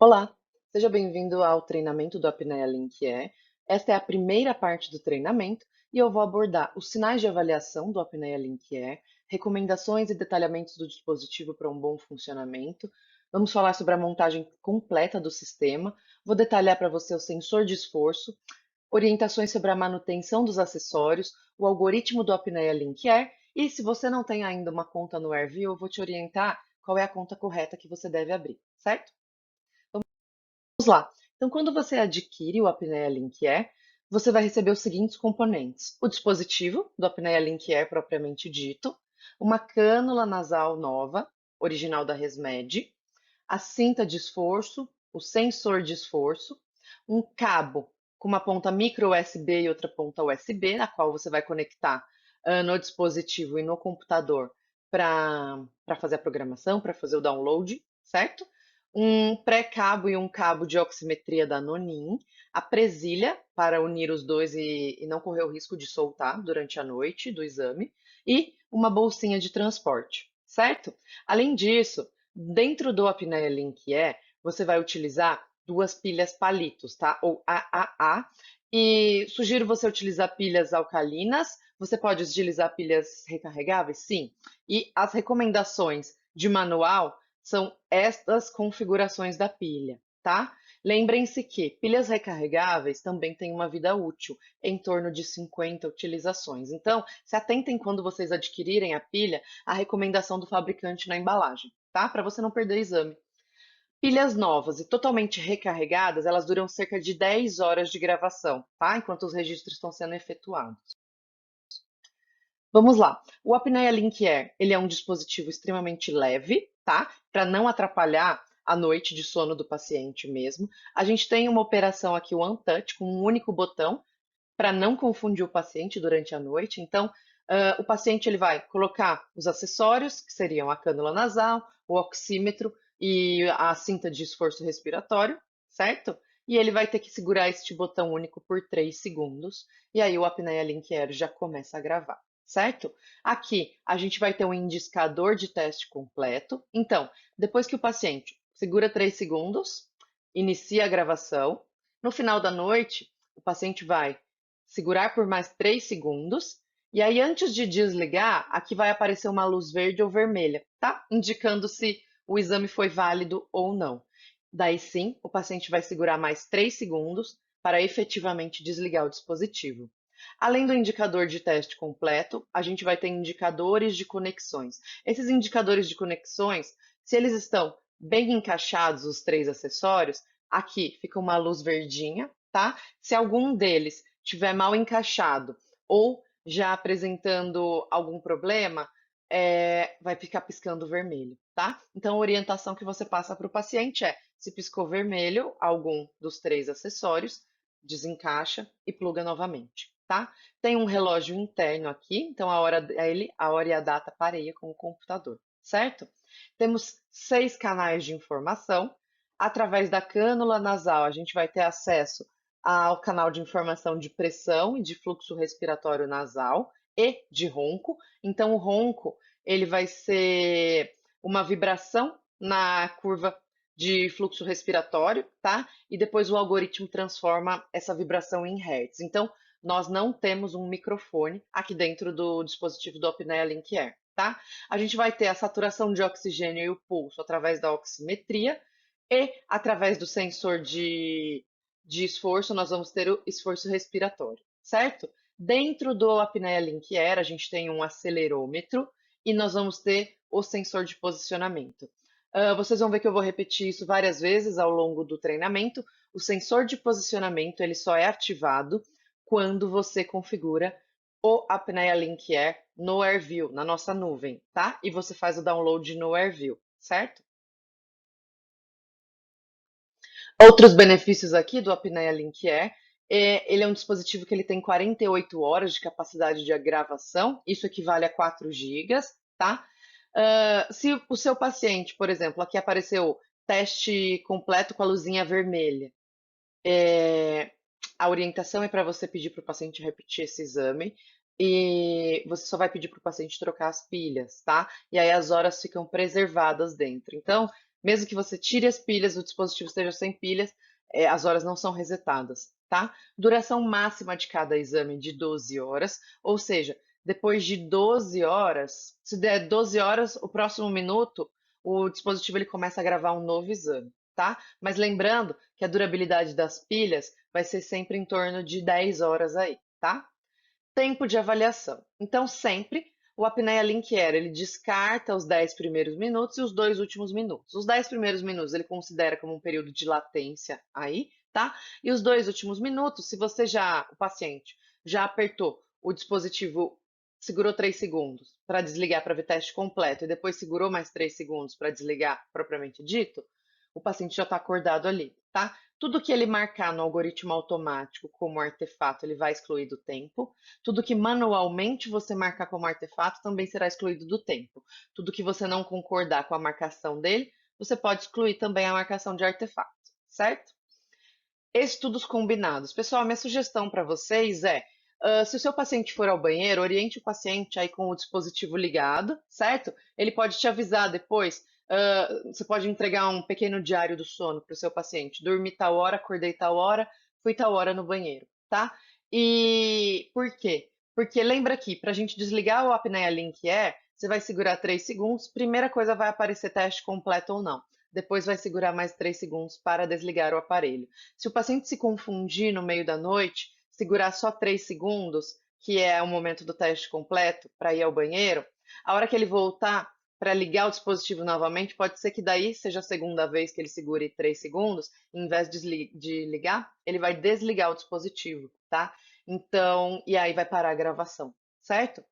Olá, seja bem-vindo ao treinamento do Apneia Link E. Esta é a primeira parte do treinamento e eu vou abordar os sinais de avaliação do Apneia Link E, recomendações e detalhamentos do dispositivo para um bom funcionamento. Vamos falar sobre a montagem completa do sistema, vou detalhar para você o sensor de esforço, orientações sobre a manutenção dos acessórios, o algoritmo do Apneia Link E e se você não tem ainda uma conta no AirView, eu vou te orientar qual é a conta correta que você deve abrir, certo? Vamos lá. Então, quando você adquire o Apneia Link E, você vai receber os seguintes componentes: o dispositivo do Apneia Link E propriamente dito, uma cânula nasal nova, original da ResMed, a cinta de esforço, o sensor de esforço, um cabo com uma ponta micro USB e outra ponta USB, na qual você vai conectar no dispositivo e no computador para fazer a programação, para fazer o download, certo? Um pré-cabo e um cabo de oximetria da Nonin, a presilha para unir os dois e não correr o risco de soltar durante a noite do exame, e uma bolsinha de transporte, certo? Além disso, dentro do Apneia Link E, você vai utilizar duas pilhas palitos, tá? Ou AAA. E sugiro você utilizar pilhas alcalinas. Você pode utilizar pilhas recarregáveis? Sim. E as recomendações de manual são estas configurações da pilha, tá? Lembrem-se que pilhas recarregáveis também têm uma vida útil, em torno de 50 utilizações. Então, se atentem quando vocês adquirirem a pilha, à recomendação do fabricante na embalagem, tá? Para você não perder exame. Pilhas novas e totalmente recarregadas, elas duram cerca de 10 horas de gravação, tá? Enquanto os registros estão sendo efetuados. Vamos lá. O Apneia Link Air, ele é um dispositivo extremamente leve, tá? Para não atrapalhar a noite de sono do paciente mesmo. A gente tem uma operação aqui, o One Touch, com um único botão, para não confundir o paciente durante a noite. Então, o paciente ele vai colocar os acessórios, que seriam a cânula nasal, o oxímetro e a cinta de esforço respiratório, certo? E ele vai ter que segurar este botão único por 3 segundos. E aí o Apneia Link Air já começa a gravar, certo? Aqui a gente vai ter um indicador de teste completo. Então, depois que o paciente segura 3 segundos, inicia a gravação. No final da noite, o paciente vai segurar por mais 3 segundos. E aí, antes de desligar, aqui vai aparecer uma luz verde ou vermelha, tá? Indicando se o exame foi válido ou não. Daí sim, o paciente vai segurar mais 3 segundos para efetivamente desligar o dispositivo. Além do indicador de teste completo, a gente vai ter indicadores de conexões. Esses indicadores de conexões, se eles estão bem encaixados, os três acessórios, aqui fica uma luz verdinha, tá? Se algum deles tiver mal encaixado ou já apresentando algum problema, vai ficar piscando vermelho, tá? Então, a orientação que você passa para o paciente é: se piscou vermelho, algum dos três acessórios, desencaixa e pluga novamente, tá? Tem um relógio interno aqui, então a hora e a data pareia com o computador, certo? Temos 6 canais de informação. Através da cânula nasal, a gente vai ter acesso ao canal de informação de pressão e de fluxo respiratório nasal e de ronco. Então, o ronco ele vai ser uma vibração na curva de fluxo respiratório, tá? E depois o algoritmo transforma essa vibração em hertz. Então, nós não temos um microfone aqui dentro do dispositivo do Apnea Link Air, tá? A gente vai ter a saturação de oxigênio e o pulso através da oximetria e através do sensor de esforço, nós vamos ter o esforço respiratório, certo? Dentro do Apnea Link Air, a gente tem um acelerômetro e nós vamos ter o sensor de posicionamento. Vocês vão ver que eu vou repetir isso várias vezes ao longo do treinamento. O sensor de posicionamento ele só é ativado quando você configura o Apnea Link Air no AirView, na nossa nuvem, tá? E você faz o download no AirView, certo? Outros benefícios aqui do Apnea Link Air, ele é um dispositivo que ele tem 48 horas de capacidade de gravação, isso equivale a 4 gigas, tá? Se o seu paciente, por exemplo, aqui apareceu teste completo com a luzinha vermelha, a orientação é para você pedir para o paciente repetir esse exame e você só vai pedir para o paciente trocar as pilhas, tá? E aí as horas ficam preservadas dentro. Então, Mesmo que você tire as pilhas, o dispositivo esteja sem pilhas, as horas não são resetadas, tá? Duração máxima de cada exame de 12 horas, ou seja, depois de 12 horas, se der 12 horas, o próximo minuto, o dispositivo ele começa a gravar um novo exame, tá? Mas lembrando que a durabilidade das pilhas vai ser sempre em torno de 10 horas aí, tá? Tempo de avaliação. Então, sempre o apneia link era, ele descarta os 10 primeiros minutos e os 2 últimos minutos. Os 10 primeiros minutos ele considera como um período de latência aí, tá? E os 2 últimos minutos, se você já, o paciente, já apertou o dispositivo, segurou 3 segundos para desligar para ver teste completo e depois segurou mais 3 segundos para desligar propriamente dito, o paciente já está acordado ali, tá? Tudo que ele marcar no algoritmo automático como artefato, ele vai excluir do tempo. Tudo que manualmente você marcar como artefato também será excluído do tempo. Tudo que você não concordar com a marcação dele, você pode excluir também a marcação de artefato, certo? Estudos combinados. Pessoal, minha sugestão para vocês é, se o seu paciente for ao banheiro, oriente o paciente aí com o dispositivo ligado, certo? Ele pode te avisar depois. Você pode entregar um pequeno diário do sono para o seu paciente. Dormi tal hora, acordei tal hora, fui tal hora no banheiro, tá? E por quê? Porque lembra que para a gente desligar o apneia link você vai segurar 3 segundos, primeira coisa vai aparecer teste completo ou não. Depois vai segurar mais 3 segundos para desligar o aparelho. Se o paciente se confundir no meio da noite, segurar só 3 segundos, que é o momento do teste completo, para ir ao banheiro, a hora que ele voltar para ligar o dispositivo novamente, pode ser que daí seja a segunda vez que ele segure 3 segundos, em vez de ligar, ele vai desligar o dispositivo, tá? Então, e aí vai parar a gravação, certo?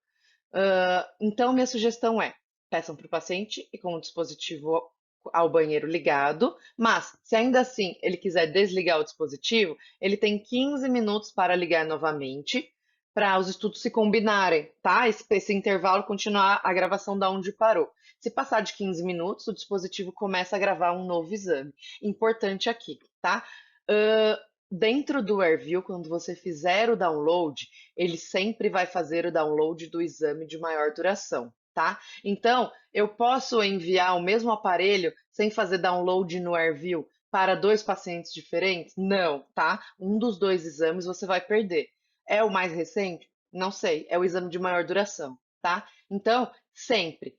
Então, minha sugestão é: peçam para o paciente e com o dispositivo ao banheiro ligado, mas se ainda assim ele quiser desligar o dispositivo, ele tem 15 minutos para ligar novamente, para os estudos se combinarem, tá? Esse intervalo continuar a gravação da onde parou. Se passar de 15 minutos, o dispositivo começa a gravar um novo exame. Importante aqui, tá? Uh, Dentro do AirView, quando você fizer o download, ele sempre vai fazer o download do exame de maior duração, tá? Então, eu posso enviar o mesmo aparelho sem fazer download no AirView para 2 pacientes diferentes? Não, tá? Um dos 2 exames você vai perder. É o mais recente? Não sei, é o exame de maior duração, tá? Então, sempre,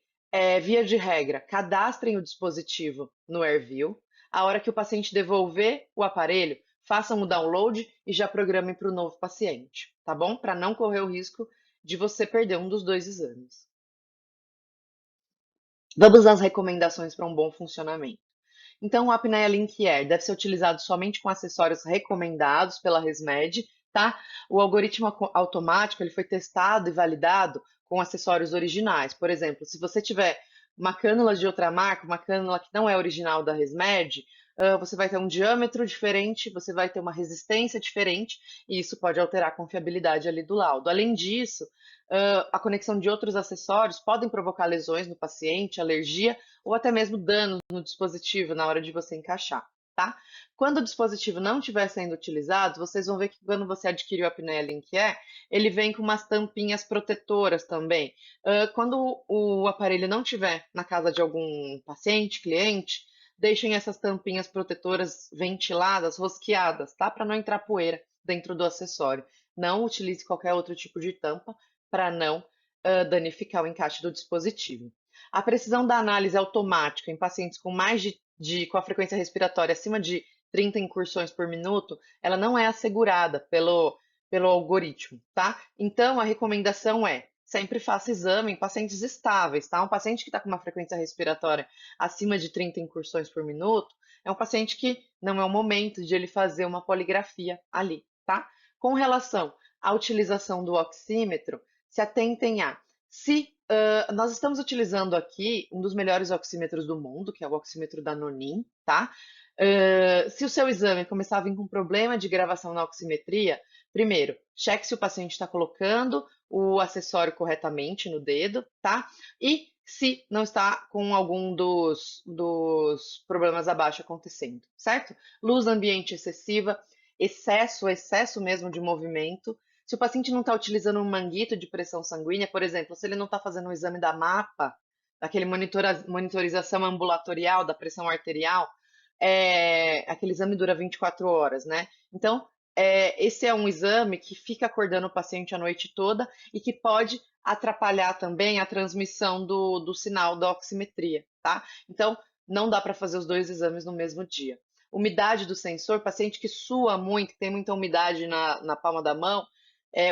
via de regra, cadastrem o dispositivo no AirView. A hora que o paciente devolver o aparelho, façam o download e já programem para o novo paciente, tá bom? Para não correr o risco de você perder um dos 2 exames. Vamos às recomendações para um bom funcionamento. Então, o apneia Link Air deve ser utilizado somente com acessórios recomendados pela ResMed, tá? O algoritmo automático ele foi testado e validado com acessórios originais. Por exemplo, se você tiver uma cânula de outra marca, uma cânula que não é original da ResMed, você vai ter um diâmetro diferente, você vai ter uma resistência diferente, e isso pode alterar a confiabilidade ali do laudo. Além disso, a conexão de outros acessórios podem provocar lesões no paciente, alergia ou até mesmo danos no dispositivo na hora de você encaixar, tá? Quando o dispositivo não estiver sendo utilizado, vocês vão ver que quando você adquire o apneia Link ele vem com umas tampinhas protetoras também. Quando o aparelho não estiver na casa de algum paciente, cliente, deixem essas tampinhas protetoras ventiladas, rosqueadas, tá? Para não entrar poeira dentro do acessório. Não utilize qualquer outro tipo de tampa para não danificar o encaixe do dispositivo. A precisão da análise automática em pacientes com mais com a frequência respiratória acima de 30 incursões por minuto, ela não é assegurada pelo algoritmo, tá? Então, a recomendação é sempre faça exame em pacientes estáveis, tá? Um paciente que está com uma frequência respiratória acima de 30 incursões por minuto é um paciente que não é o momento de ele fazer uma poligrafia ali, tá? Com relação à utilização do oxímetro, se atentem a se nós estamos utilizando aqui um dos melhores oxímetros do mundo, que é o oxímetro da Nonin, tá? Se o seu exame começar a vir com problema de gravação na oximetria, primeiro, cheque se o paciente está colocando o acessório corretamente no dedo, tá? E se não está com algum dos problemas abaixo acontecendo, certo? Luz ambiente excessiva, excesso mesmo de movimento. Se o paciente não está utilizando um manguito de pressão sanguínea, por exemplo, se ele não está fazendo um exame da mapa, aquele monitorização ambulatorial da pressão arterial, aquele exame dura 24 horas, né? Então, esse é um exame que fica acordando o paciente a noite toda e que pode atrapalhar também a transmissão do sinal da oximetria, tá? Então, não dá para fazer os dois exames no mesmo dia. Umidade do sensor, paciente que sua muito, que tem muita umidade na palma da mão,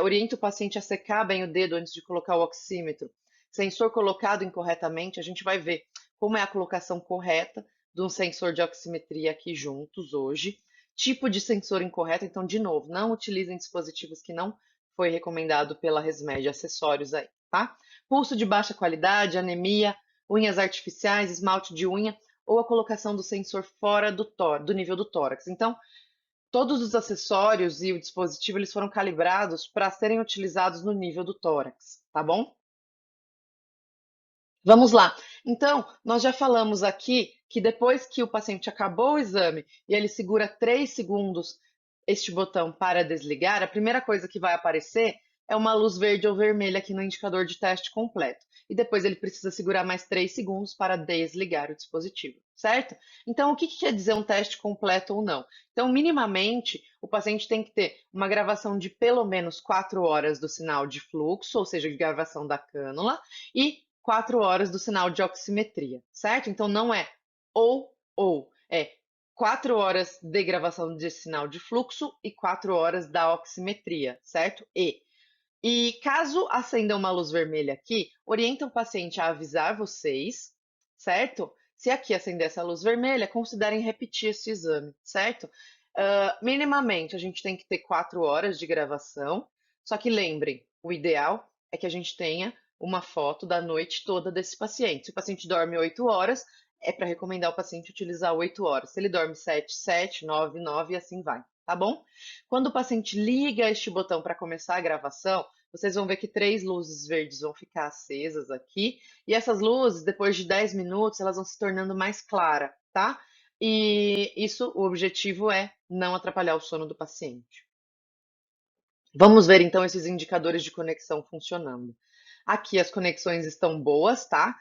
orienta o paciente a secar bem o dedo antes de colocar o oxímetro. Sensor colocado incorretamente, a gente vai ver como é a colocação correta de um sensor de oximetria aqui juntos hoje. Tipo de sensor incorreto, então, de novo, não utilizem dispositivos que não foi recomendado pela Resmed, acessórios aí, tá? Pulso de baixa qualidade, anemia, unhas artificiais, esmalte de unha ou a colocação do sensor fora do nível do tórax. Então, todos os acessórios e o dispositivo eles foram calibrados para serem utilizados no nível do tórax, tá bom? Vamos lá. Então, nós já falamos aqui que depois que o paciente acabou o exame e ele segura 3 segundos este botão para desligar, a primeira coisa que vai aparecer é uma luz verde ou vermelha aqui no indicador de teste completo. E depois ele precisa segurar mais 3 segundos para desligar o dispositivo, certo? Então, o que quer dizer um teste completo ou não? Então, minimamente, o paciente tem que ter uma gravação de pelo menos 4 horas do sinal de fluxo, ou seja, de gravação da cânula, e 4 horas do sinal de oximetria, certo? Então não é ou, é 4 horas de gravação de sinal de fluxo e 4 horas da oximetria, certo? E caso acenda uma luz vermelha aqui, orienta o paciente a avisar vocês, certo? Se aqui acender essa luz vermelha, considerem repetir esse exame, certo? Minimamente, a gente tem que ter 4 horas de gravação, só que lembrem, o ideal é que a gente tenha uma foto da noite toda desse paciente. Se o paciente dorme 8 horas, é para recomendar o paciente utilizar 8 horas. Se ele dorme 7, 7, 9, 9 e assim vai, tá bom? Quando o paciente liga este botão para começar a gravação, vocês vão ver que 3 luzes verdes vão ficar acesas aqui, e essas luzes, depois de 10 minutos, elas vão se tornando mais claras, tá? E isso, o objetivo é não atrapalhar o sono do paciente. Vamos ver então esses indicadores de conexão funcionando. Aqui as conexões estão boas, tá?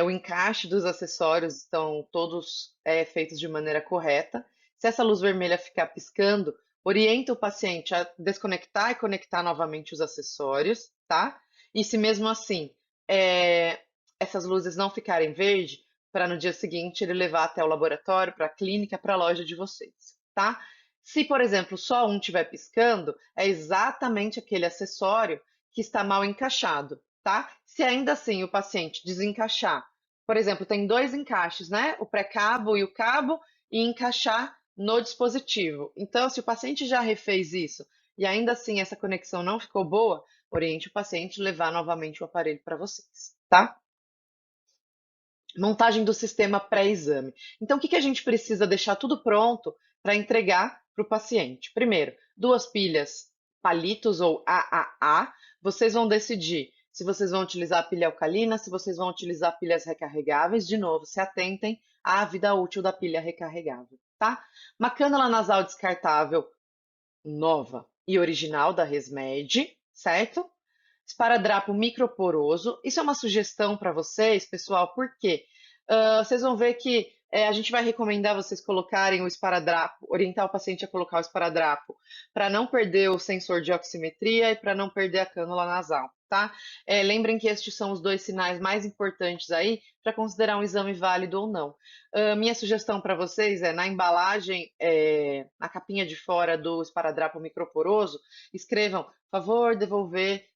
O encaixe dos acessórios estão todos feitos de maneira correta. Se essa luz vermelha ficar piscando, orienta o paciente a desconectar e conectar novamente os acessórios, tá? E se mesmo assim essas luzes não ficarem verde, para no dia seguinte ele levar até o laboratório, para a clínica, para a loja de vocês, tá? Se, por exemplo, só um estiver piscando, é exatamente aquele acessório que está mal encaixado, tá? Se ainda assim o paciente desencaixar, por exemplo, tem dois encaixes, né? O pré-cabo e o cabo, e encaixar no dispositivo. Então, se o paciente já refez isso e ainda assim essa conexão não ficou boa, oriente o paciente a levar novamente o aparelho para vocês, tá? Montagem do sistema pré-exame. Então, o que a gente precisa deixar tudo pronto para entregar para o paciente? Primeiro, duas pilhas palitos ou AAA. Vocês vão decidir se vocês vão utilizar a pilha alcalina, se vocês vão utilizar pilhas recarregáveis. De novo, se atentem à vida útil da pilha recarregável, tá? Uma cânula nasal descartável nova e original da Resmed, certo? Esparadrapo microporoso. Isso é uma sugestão para vocês, pessoal, porque vocês vão ver que a gente vai recomendar vocês colocarem o esparadrapo, orientar o paciente a colocar o esparadrapo, para não perder o sensor de oximetria e para não perder a cânula nasal, tá? Lembrem que estes são os dois sinais mais importantes aí para considerar um exame válido ou não. Minha sugestão para vocês é, na embalagem, na capinha de fora do esparadrapo microporoso, escrevam, favor devolver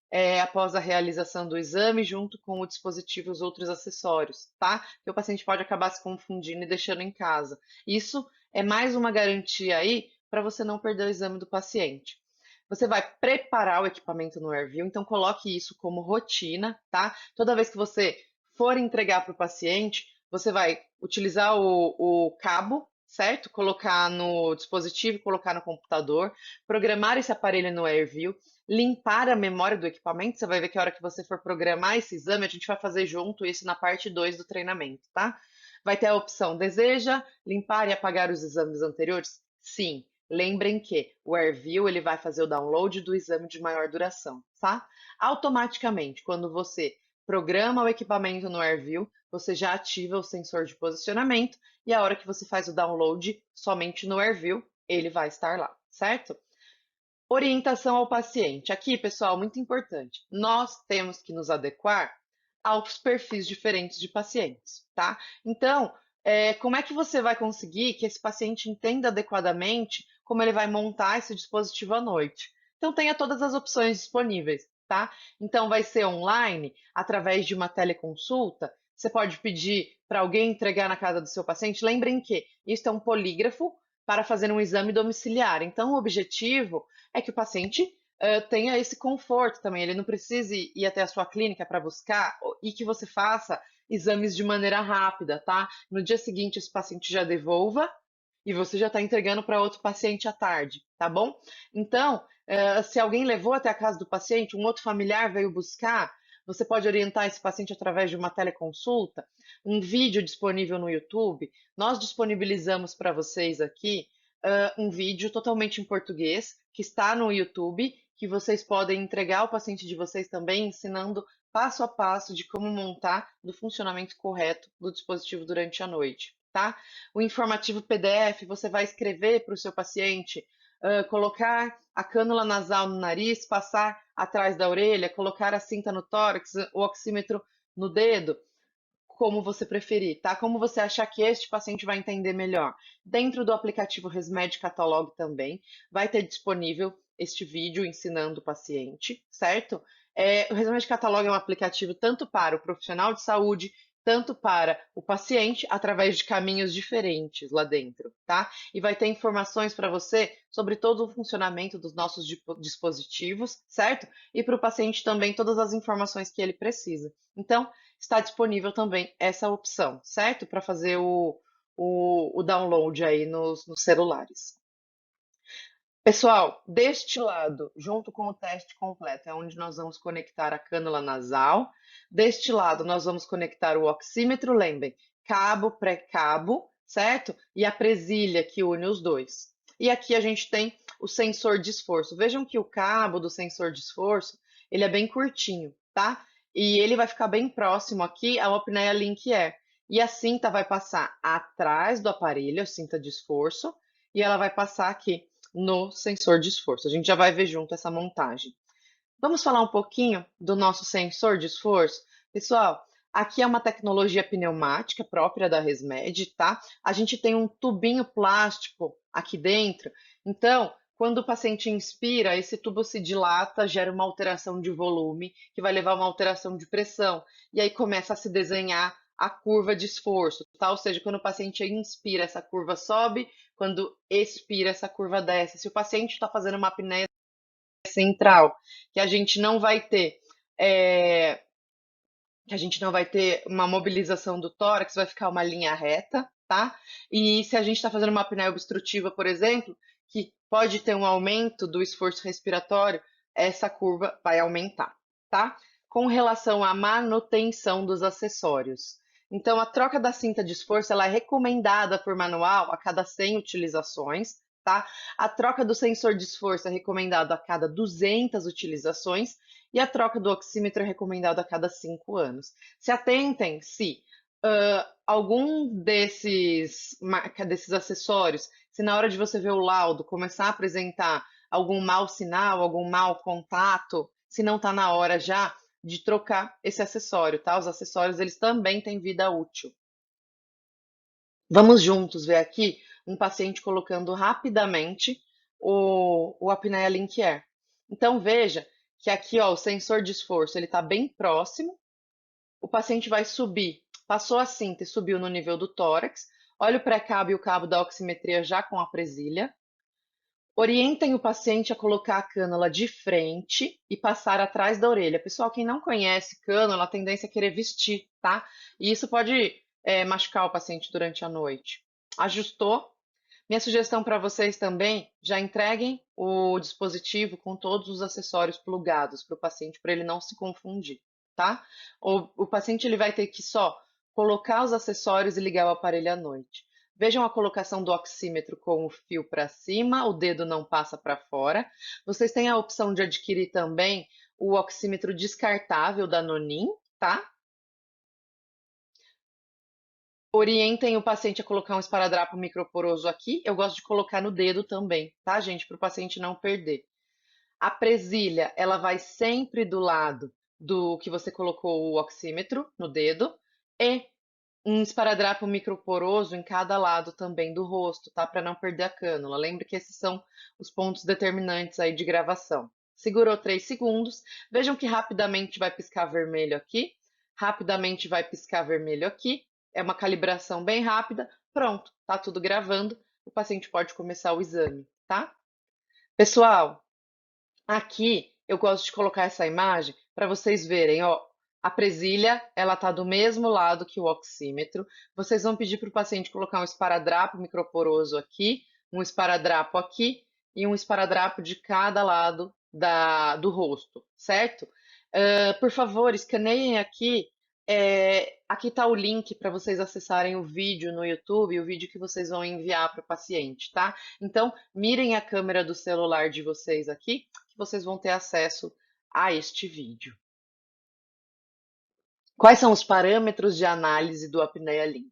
após a realização do exame, junto com o dispositivo e os outros acessórios, tá? Que o paciente pode acabar se confundindo e deixando em casa. Isso é mais uma garantia aí para você não perder o exame do paciente. Você vai preparar o equipamento no AirView, então coloque isso como rotina, tá? Toda vez que você for entregar para o paciente, você vai utilizar o cabo, certo? Colocar no dispositivo, colocar no computador, programar esse aparelho no AirView, limpar a memória do equipamento. Você vai ver que a hora que você for programar esse exame, a gente vai fazer junto isso na parte 2 do treinamento, tá? Vai ter a opção deseja limpar e apagar os exames anteriores? Sim. Lembrem que o AirView ele vai fazer o download do exame de maior duração, tá? Automaticamente, quando você programa o equipamento no AirView, você já ativa o sensor de posicionamento e a hora que você faz o download somente no AirView, ele vai estar lá, certo? Orientação ao paciente. Aqui, pessoal, muito importante. Nós temos que nos adequar aos perfis diferentes de pacientes, tá? Então, como é que você vai conseguir que esse paciente entenda adequadamente como ele vai montar esse dispositivo à noite? Então, tenha todas as opções disponíveis, tá? Então, vai ser online, através de uma teleconsulta. Você pode pedir para alguém entregar na casa do seu paciente. Lembrem que isso é um polígrafo para fazer um exame domiciliar. Então, o objetivo é que o paciente tenha esse conforto também, ele não precise ir até a sua clínica para buscar e que você faça exames de maneira rápida, tá? No dia seguinte, esse paciente já devolva e você já está entregando para outro paciente à tarde, tá bom? Então, se alguém levou até a casa do paciente, um outro familiar veio buscar, você pode orientar esse paciente através de uma teleconsulta, um vídeo disponível no YouTube. Nós disponibilizamos para vocês aqui um vídeo totalmente em português que está no YouTube, que vocês podem entregar ao paciente de vocês também, ensinando passo a passo de como montar do funcionamento correto do dispositivo durante a noite, tá? O informativo PDF você vai escrever para o seu paciente, colocar a cânula nasal no nariz, passar atrás da orelha, colocar a cinta no tórax, o oxímetro no dedo, como você preferir, tá? Como você achar que este paciente vai entender melhor. Dentro do aplicativo ResMed Catalog também vai ter disponível este vídeo ensinando o paciente, certo? O ResMed Catalog é um aplicativo tanto para o profissional de saúde, tanto para o paciente, através de caminhos diferentes lá dentro, tá? E vai ter informações para você sobre todo o funcionamento dos nossos dispositivos, certo? E para o paciente também todas as informações que ele precisa. Então, está disponível também essa opção, certo? Para fazer o download aí nos celulares. Pessoal, deste lado, junto com o teste completo, é onde nós vamos conectar a cânula nasal. Deste lado, nós vamos conectar o oxímetro, lembrem, cabo, pré-cabo, certo? E a presilha que une os dois. E aqui a gente tem o sensor de esforço. Vejam que o cabo do sensor de esforço, ele é bem curtinho, tá? E ele vai ficar bem próximo aqui ao apneia Link Air. E a cinta vai passar atrás do aparelho, a cinta de esforço, e ela vai passar aqui no sensor de esforço. A gente já vai ver junto essa montagem. Vamos falar um pouquinho do nosso sensor de esforço? Pessoal, aqui é uma tecnologia pneumática própria da ResMed, tá? A gente tem um tubinho plástico aqui dentro. Então, quando o paciente inspira, esse tubo se dilata, gera uma alteração de volume, que vai levar a uma alteração de pressão. E aí começa a se desenhar a curva de esforço, tá? Ou seja, quando o paciente inspira, essa curva sobe, quando expira, essa curva desce. Se o paciente está fazendo uma apneia central, que a gente não vai ter é, que a gente não vai ter uma mobilização do tórax, vai ficar uma linha reta, tá? E se a gente está fazendo uma apneia obstrutiva, por exemplo, que pode ter um aumento do esforço respiratório, essa curva vai aumentar, tá? Com relação à manutenção dos acessórios. Então, a troca da cinta de esforço ela é recomendada por manual a cada 100 utilizações, tá? A troca do sensor de esforço é recomendada a cada 200 utilizações e a troca do oxímetro é recomendada a cada 5 anos. Se atentem se algum desses acessórios, se na hora de você ver o laudo começar a apresentar algum mau sinal, algum mau contato, se não está na hora já de trocar esse acessório, tá? Os acessórios eles também têm vida útil. Vamos juntos ver aqui um paciente colocando rapidamente o apneia Link Air. Então veja que aqui ó, o sensor de esforço ele está bem próximo, o paciente vai subir, passou a cinta e subiu no nível do tórax, olha o pré-cabo e o cabo da oximetria já com a presilha. Orientem o paciente a colocar a cânula de frente e passar atrás da orelha. Pessoal, quem não conhece cânula, a tendência é querer vestir, tá? E isso pode machucar o paciente durante a noite. Ajustou? Minha sugestão para vocês também, já entreguem o dispositivo com todos os acessórios plugados para o paciente, para ele não se confundir, tá? O paciente ele vai ter que só colocar os acessórios e ligar o aparelho à noite. Vejam a colocação do oxímetro com o fio para cima, o dedo não passa para fora. Vocês têm a opção de adquirir também o oxímetro descartável da Nonin, tá? Orientem o paciente a colocar um esparadrapo microporoso aqui. Eu gosto de colocar no dedo também, tá, gente? Para o paciente não perder. A presilha, ela vai sempre do lado do que você colocou o oxímetro no dedo e um esparadrapo microporoso em cada lado também do rosto, tá? Para não perder a cânula. Lembre que esses são os pontos determinantes aí de gravação. Segurou 3 segundos. Vejam que rapidamente vai piscar vermelho aqui, rapidamente vai piscar vermelho aqui. É uma calibração bem rápida. Pronto, tá tudo gravando. O paciente pode começar o exame, tá? Pessoal, aqui eu gosto de colocar essa imagem para vocês verem, ó, a presilha, ela tá do mesmo lado que o oxímetro. Vocês vão pedir para o paciente colocar um esparadrapo microporoso aqui, um esparadrapo aqui e um esparadrapo de cada lado do rosto, certo? Por favor, escaneiem aqui. Aqui está o link para vocês acessarem o vídeo no YouTube, o vídeo que vocês vão enviar para o paciente, tá? Então, mirem a câmera do celular de vocês aqui, que vocês vão ter acesso a este vídeo. Quais são os parâmetros de análise do apneia link?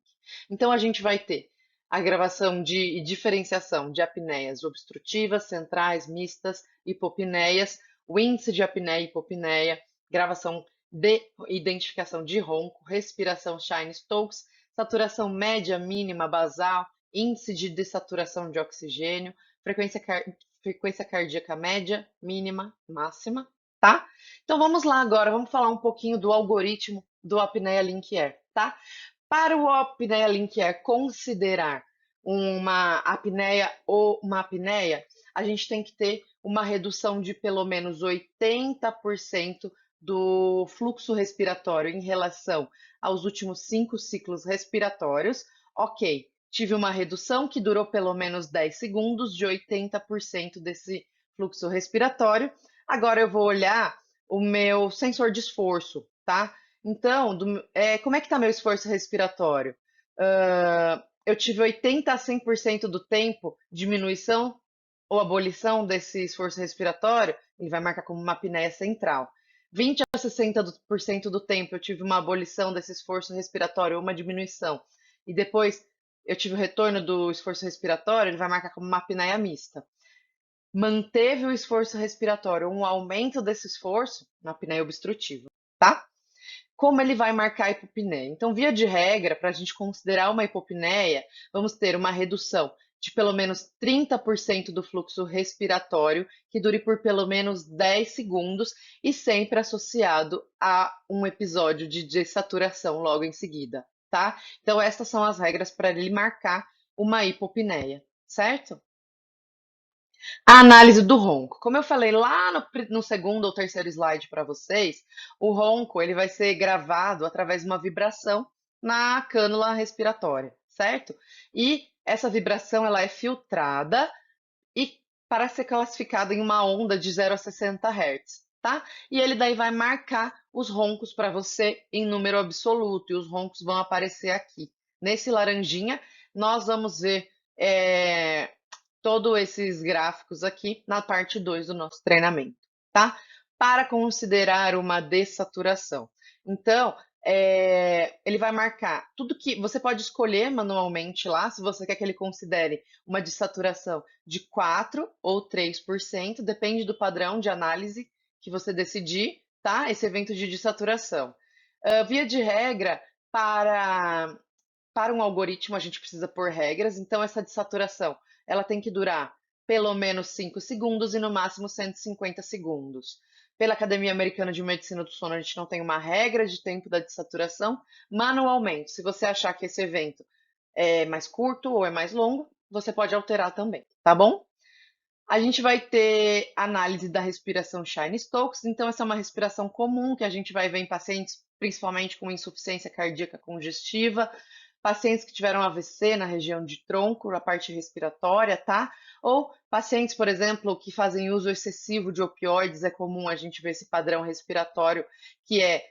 Então, a gente vai ter a gravação de diferenciação de apneias obstrutivas, centrais, mistas, hipopneias, o índice de apneia e hipopneia, gravação de identificação de ronco, respiração Chine-Stokes, saturação média, mínima, basal, índice de dessaturação de oxigênio, frequência cardíaca média, mínima, máxima, tá? Então vamos lá agora, vamos falar um pouquinho do algoritmo do apneia link Air, tá? Para o apneia link Air considerar uma apneia ou uma apneia, a gente tem que ter uma redução de pelo menos 80% do fluxo respiratório em relação aos últimos 5 ciclos respiratórios. Ok, tive uma redução que durou pelo menos 10 segundos de 80% desse fluxo respiratório. Agora eu vou olhar o meu sensor de esforço, tá? Então, como é que está meu esforço respiratório? Eu tive 80 a 100% do tempo diminuição ou abolição desse esforço respiratório, ele vai marcar como uma apneia central. 20 a 60% do tempo eu tive uma abolição desse esforço respiratório ou uma diminuição, e depois eu tive o retorno do esforço respiratório, ele vai marcar como uma apneia mista. Manteve o esforço respiratório, um aumento desse esforço na apneia obstrutiva, tá? Como ele vai marcar a hipopneia? Então, via de regra, para a gente considerar uma hipopneia, vamos ter uma redução de pelo menos 30% do fluxo respiratório, que dure por pelo menos 10 segundos e sempre associado a um episódio de dessaturação logo em seguida, tá? Então, essas são as regras para ele marcar uma hipopneia, certo? A análise do ronco. Como eu falei lá no segundo ou terceiro slide para vocês, o ronco ele vai ser gravado através de uma vibração na cânula respiratória, certo? E essa vibração ela é filtrada e para ser classificada em uma onda de 0 a 60 Hz, tá? E ele daí vai marcar os roncos para você em número absoluto, e os roncos vão aparecer aqui. Nesse laranjinha, nós vamos ver todos esses gráficos aqui na parte 2 do nosso treinamento, tá? Para considerar uma dessaturação. Então, ele vai marcar tudo que você pode escolher manualmente lá, se você quer que ele considere uma dessaturação de 4 ou 3%, depende do padrão de análise que você decidir, tá? Esse evento de dessaturação. Via de regra, para um algoritmo, a gente precisa pôr regras, então essa dessaturação ela tem que durar pelo menos 5 segundos e no máximo 150 segundos. Pela Academia Americana de Medicina do Sono, a gente não tem uma regra de tempo da dessaturação. Manualmente, se você achar que esse evento é mais curto ou é mais longo, você pode alterar também, tá bom? A gente vai ter análise da respiração Chine-Stokes, então essa é uma respiração comum que a gente vai ver em pacientes, principalmente com insuficiência cardíaca congestiva, pacientes que tiveram AVC na região de tronco, na parte respiratória, tá? Ou pacientes, por exemplo, que fazem uso excessivo de opioides, é comum a gente ver esse padrão respiratório, que é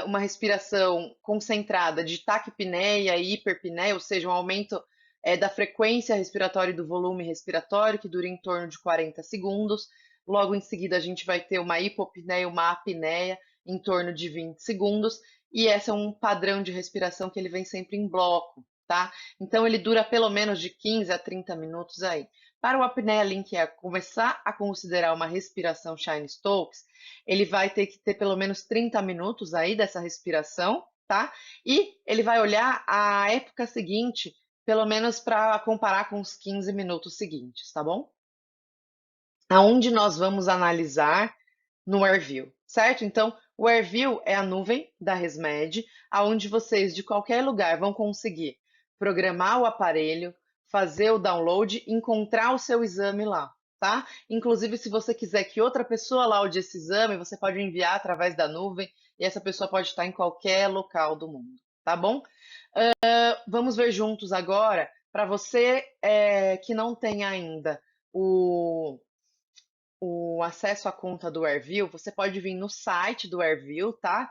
uma respiração concentrada de taquipneia e hiperpneia, ou seja, um aumento da frequência respiratória e do volume respiratório, que dura em torno de 40 segundos. Logo em seguida, a gente vai ter uma hipopneia, uma apneia. em torno de 20 segundos, e esse é um padrão de respiração que ele vem sempre em bloco, tá? Então ele dura pelo menos de 15 a 30 minutos aí. Para o apneia Linkier começar a considerar uma respiração Chine-Stokes, ele vai ter que ter pelo menos 30 minutos aí dessa respiração, tá? E ele vai olhar a época seguinte, pelo menos para comparar com os 15 minutos seguintes, tá bom? Aonde nós vamos analisar no AirView, certo? Então, o AirView é a nuvem da ResMed, aonde vocês de qualquer lugar vão conseguir programar o aparelho, fazer o download, encontrar o seu exame lá, tá? Inclusive, se você quiser que outra pessoa laude esse exame, você pode enviar através da nuvem e essa pessoa pode estar em qualquer local do mundo, tá bom? Vamos ver juntos agora, para você que não tem ainda o acesso à conta do AirView, você pode vir no site do AirView, tá?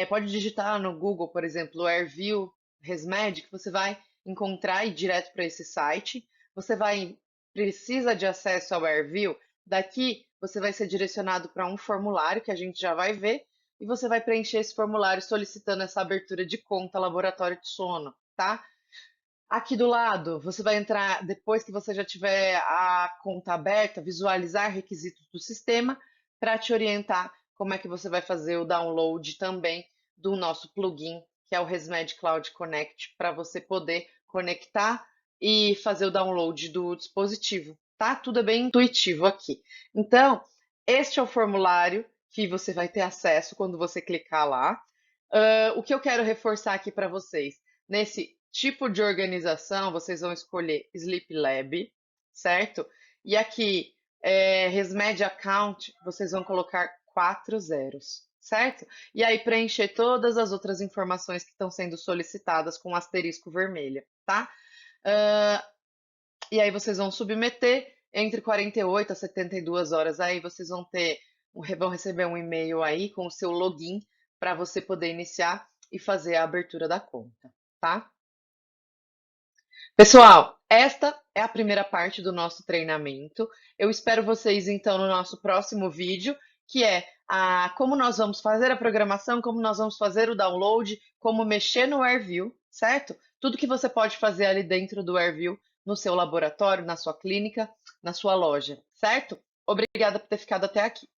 Pode digitar no Google, por exemplo, AirView ResMed, que você vai encontrar e ir direto para esse site. Você precisa de acesso ao AirView. Daqui você vai ser direcionado para um formulário que a gente já vai ver e você vai preencher esse formulário solicitando essa abertura de conta laboratório de sono, tá? Aqui do lado, você vai entrar, depois que você já tiver a conta aberta, visualizar requisitos do sistema para te orientar como é que você vai fazer o download também do nosso plugin, que é o ResMed Cloud Connect, para você poder conectar e fazer o download do dispositivo, tá? Tudo é bem intuitivo aqui. Então, este é o formulário que você vai ter acesso quando você clicar lá. O que eu quero reforçar aqui para vocês, nesse tipo de organização, vocês vão escolher Sleep Lab, certo? E aqui, ResMed Account, vocês vão colocar 4 zeros, certo? E aí preencher todas as outras informações que estão sendo solicitadas com asterisco vermelho, tá? Ah, e aí vocês vão submeter entre 48 a 72 horas. Aí vocês vão receber um e-mail aí com o seu login para você poder iniciar e fazer a abertura da conta, tá? Pessoal, esta é a primeira parte do nosso treinamento. Eu espero vocês então no nosso próximo vídeo, que é como nós vamos fazer a programação, como nós vamos fazer o download, como mexer no AirView, certo? Tudo que você pode fazer ali dentro do AirView, no seu laboratório, na sua clínica, na sua loja, certo? Obrigada por ter ficado até aqui.